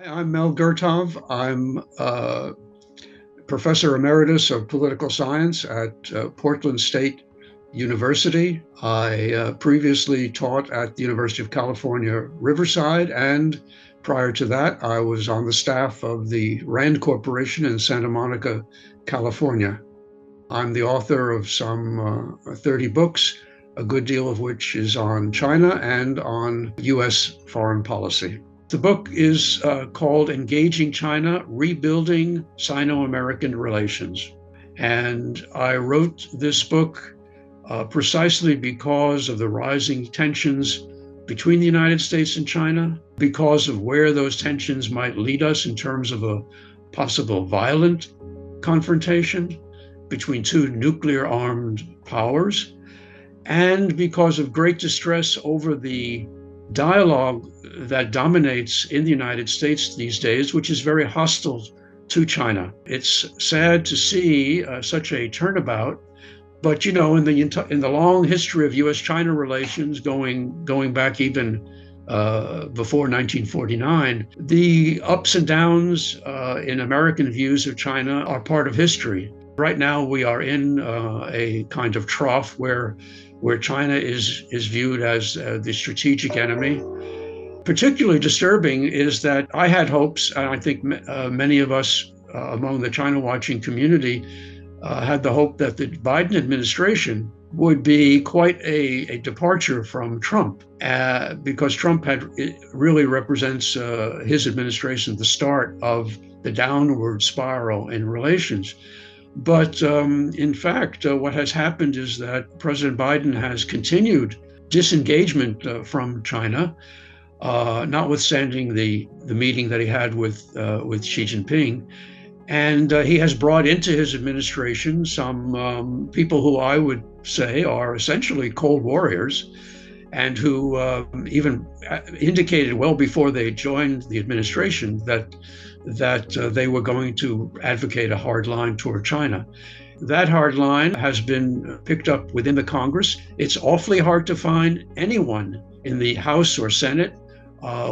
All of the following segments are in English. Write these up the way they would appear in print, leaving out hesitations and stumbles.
I'm Mel Gurtov. I'm professor emeritus of political science at Portland State University. I previously taught at the University of California, Riverside, and prior to that, I was on the staff of the Rand Corporation in Santa Monica, California. I'm the author of some 30 books, a good deal of which is on China and on U.S. foreign policy. The book is called Engaging China, Rebuilding Sino-American Relations. And I wrote this book precisely because of the rising tensions between the United States and China, because of where those tensions might lead us in terms of a possible violent confrontation between two nuclear armed powers, and because of great distress over the dialogue that dominates in the United States these days, which is very hostile to China. It's sad to see such a turnabout, but in the long history of U.S.-China relations, going back even before 1949, the ups and downs in American views of China are part of history. Right now, we are in a kind of trough where China is viewed as the strategic enemy. Particularly disturbing is that I had hopes, and I think many of us among the China watching community had the hope that the Biden administration would be quite a departure from Trump, because Trump really represents his administration the start of the downward spiral in relations. But in fact, what has happened is that President Biden has continued disengagement from China, notwithstanding the meeting that he had with Xi Jinping. And he has brought into his administration some people who I would say are essentially cold warriors, and who even indicated well before they joined the administration that they were going to advocate a hard line toward China. That hard line has been picked up within the Congress. It's awfully hard to find anyone in the House or Senate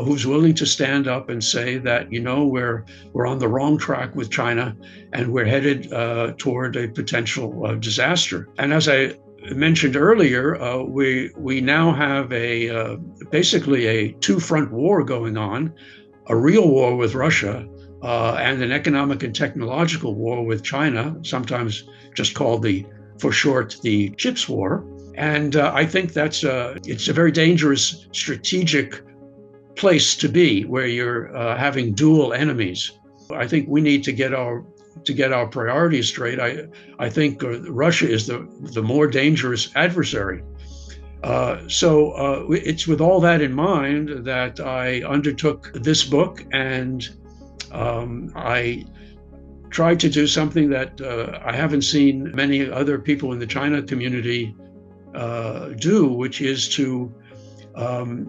who's willing to stand up and say that, we're on the wrong track with China and we're headed toward a potential disaster. And as I mentioned earlier, we now have basically a two-front war going on, a real war with Russia, and an economic and technological war with China, sometimes just called for short, the Chips War. And I think it's a very dangerous strategic place to be, where you're having dual enemies. I think we need to get our priorities straight. I think Russia is the more dangerous adversary. So it's with all that in mind that I undertook this book, and I tried to do something that I haven't seen many other people in the China community do, which is to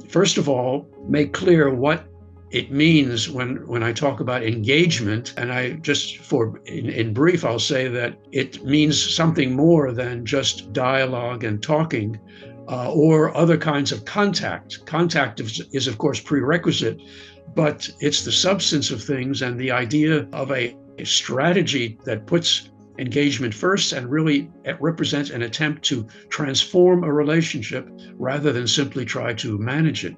first of all make clear what it means when I talk about engagement. And I just in brief, I'll say that it means something more than just dialogue and talking or other kinds of contact. Contact is of course prerequisite, but it's the substance of things, and the idea of a strategy that puts engagement first and really it represents an attempt to transform a relationship rather than simply try to manage it.